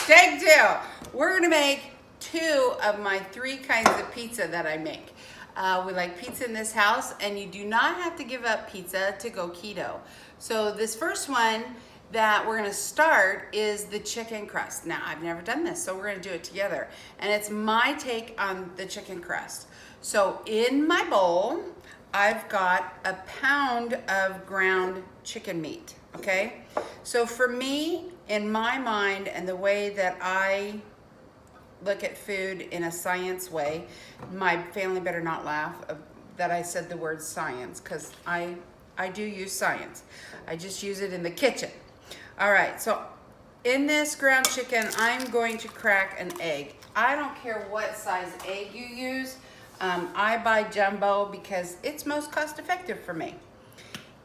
Take two. We're gonna make two of my three kinds of pizza that I make. We like pizza in this house, and you do not have to give up pizza to go keto. So this first one that we're gonna start is the chicken crust. Now, I've never done this, so we're gonna do it together. And it's my take on the chicken crust. So in my bowl, I've got a pound of ground chicken meat, okay? So for me, in my mind, and the way that I look at food in a science way, my family better not laugh that I said the word science, because I do use science. I just use it in the kitchen. All right, so in this ground chicken, I'm going to crack an egg. I don't care what size egg you use. I buy jumbo because it's most cost effective for me.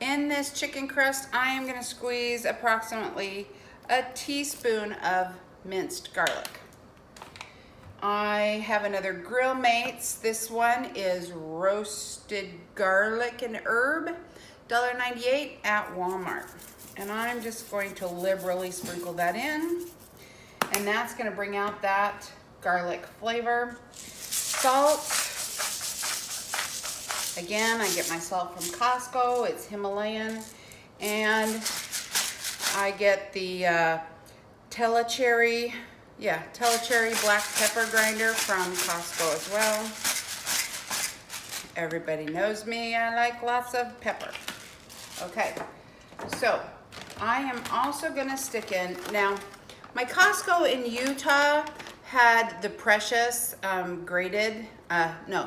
In this chicken crust, I am gonna squeeze approximately a teaspoon of minced garlic. I have another Grill Mates. This one is roasted garlic and herb, $1.98 at Walmart. And I'm just going to liberally sprinkle that in. And that's gonna bring out that garlic flavor. Salt. Again, I get my salt from Costco. It's Himalayan. And I get the Telecherry black pepper grinder from Costco as well. Everybody knows me, I like lots of pepper. Okay, so I am also gonna stick in, now my Costco in Utah had the Precious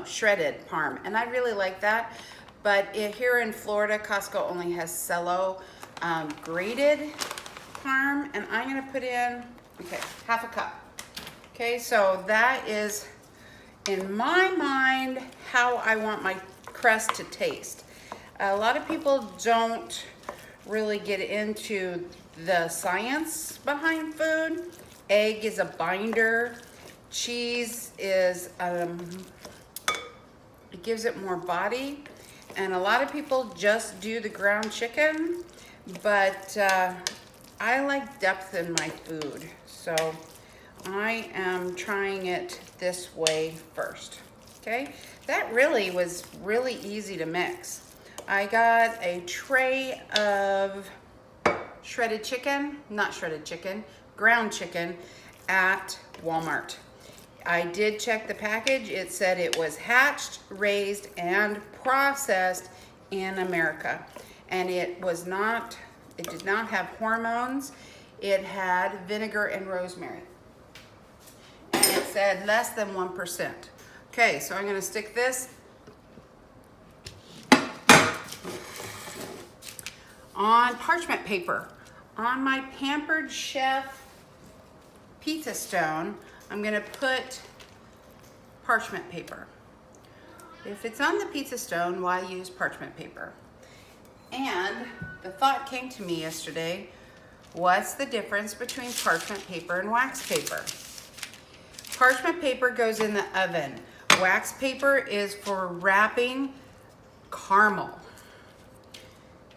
shredded parm, and I really like that. But here in Florida, Costco only has Cello grated parm, and I'm gonna put in, okay, half a cup. Okay, so that is, in my mind, how I want my crust to taste. A lot of people don't really get into the science behind food. Egg is a binder. Cheese is, it gives it more body. And a lot of people just do the ground chicken, but I like depth in my food. So I am trying it this way first, okay? That really was really easy to mix. I got a tray of ground chicken at Walmart. I did check the package. It said it was hatched, raised, and processed in America. And it did not have hormones. It had vinegar and rosemary. And it said less than 1%. Okay, so I'm gonna stick this on parchment paper. On my Pampered Chef pizza stone, I'm gonna put parchment paper. If it's on the pizza stone, why use parchment paper? And the thought came to me yesterday, what's the difference between parchment paper and wax paper? Parchment paper goes in the oven. Wax paper is for wrapping caramel.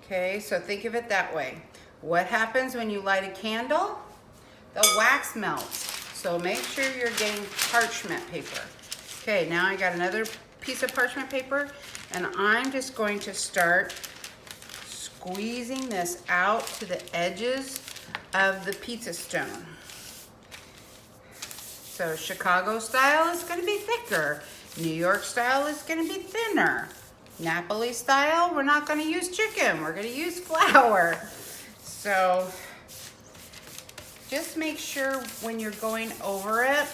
Okay, so think of it that way. What happens when you light a candle? The wax melts. So make sure you're getting parchment paper. Okay, now I got another piece of parchment paper, and I'm just going to start squeezing this out to the edges of the pizza stone. So Chicago style is gonna be thicker. New York style is gonna be thinner. Napoli style, we're not gonna use chicken, we're gonna use flour. So just make sure when you're going over it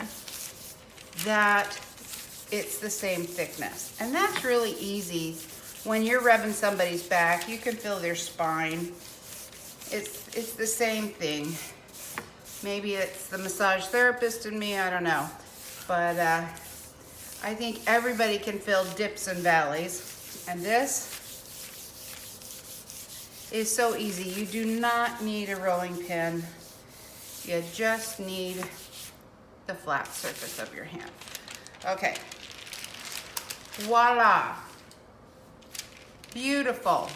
that it's the same thickness. And that's really easy. When you're rubbing somebody's back, you can feel their spine. It's the same thing. Maybe it's the massage therapist in me, I don't know. But I think everybody can feel dips and valleys. And this is so easy. You do not need a rolling pin. You just need the flat surface of your hand. Okay. Voila. Beautiful.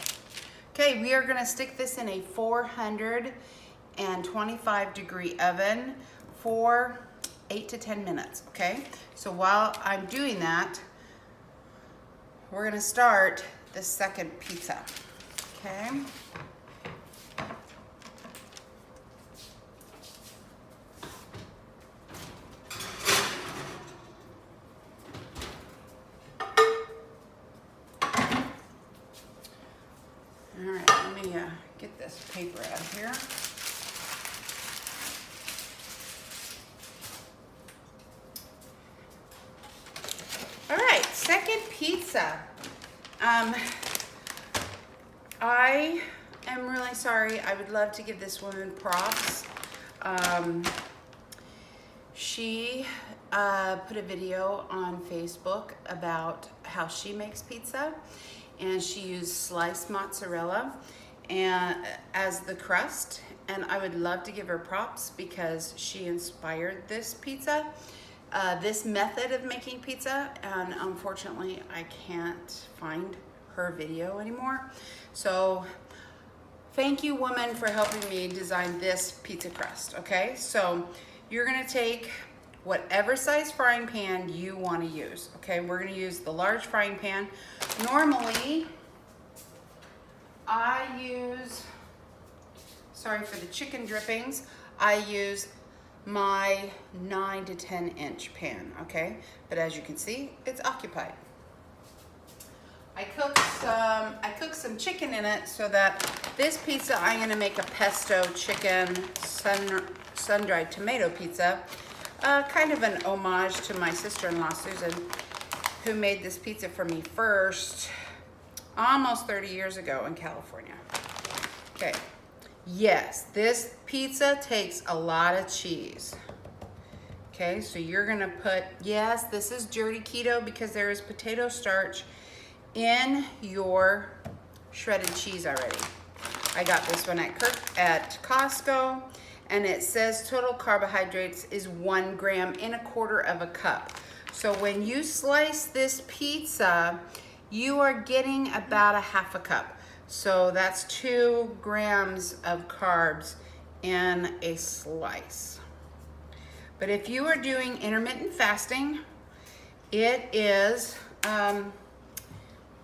Okay, we are gonna stick this in a 425 degree oven for 8 to 10 minutes, okay? So while I'm doing that, we're gonna start the second pizza, okay? All right, let me get this paper out of here. All right, second pizza. I am really sorry. I would love to give this woman props. She put a video on Facebook about how she makes pizza, and she used sliced mozzarella and as the crust, and I would love to give her props because she inspired this pizza, this method of making pizza, and unfortunately I can't find her video anymore. So thank you, woman, for helping me design this pizza crust, okay? So you're gonna take whatever size frying pan you want to use, okay? We're gonna use the large frying pan. Normally, I use, sorry for the chicken drippings, I use my 9 to 10 inch pan, okay? But as you can see, it's occupied. I cooked some chicken in it so that this pizza, I'm gonna make a pesto chicken sun-dried tomato pizza. Kind of an homage to my sister-in-law, Susan, who made this pizza for me first, almost 30 years ago in California. Okay, yes, this pizza takes a lot of cheese. Okay, so you're gonna put, yes, this is dirty keto because there is potato starch in your shredded cheese already. I got this one at Costco, and it says total carbohydrates is 1 gram in 1/4 cup. So when you slice this pizza, you are getting about 1/2 cup. So that's 2 grams of carbs in a slice. But if you are doing intermittent fasting, it is,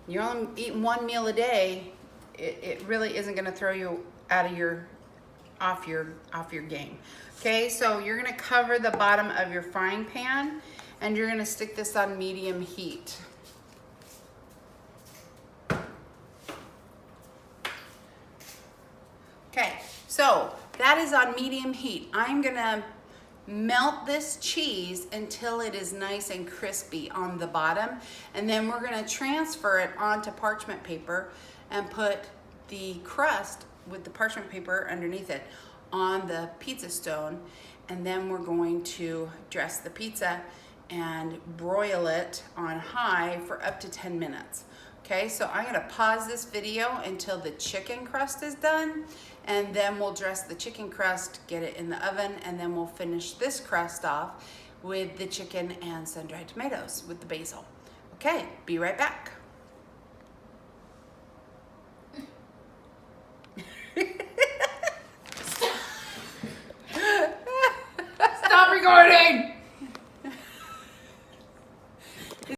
you're only eating 1 meal a day, it really isn't gonna throw you out of your, off your game. Okay, so you're gonna cover the bottom of your frying pan and you're gonna stick this on medium heat. Okay, so that is on medium heat. I'm gonna melt this cheese until it is nice and crispy on the bottom, and then we're gonna transfer it onto parchment paper and put the crust with the parchment paper underneath it on the pizza stone, and then we're going to dress the pizza and broil it on high for up to 10 minutes. Okay, so I'm gonna pause this video until the chicken crust is done, and then we'll dress the chicken crust, get it in the oven, and then we'll finish this crust off with the chicken and sun-dried tomatoes with the basil. Okay, be right back.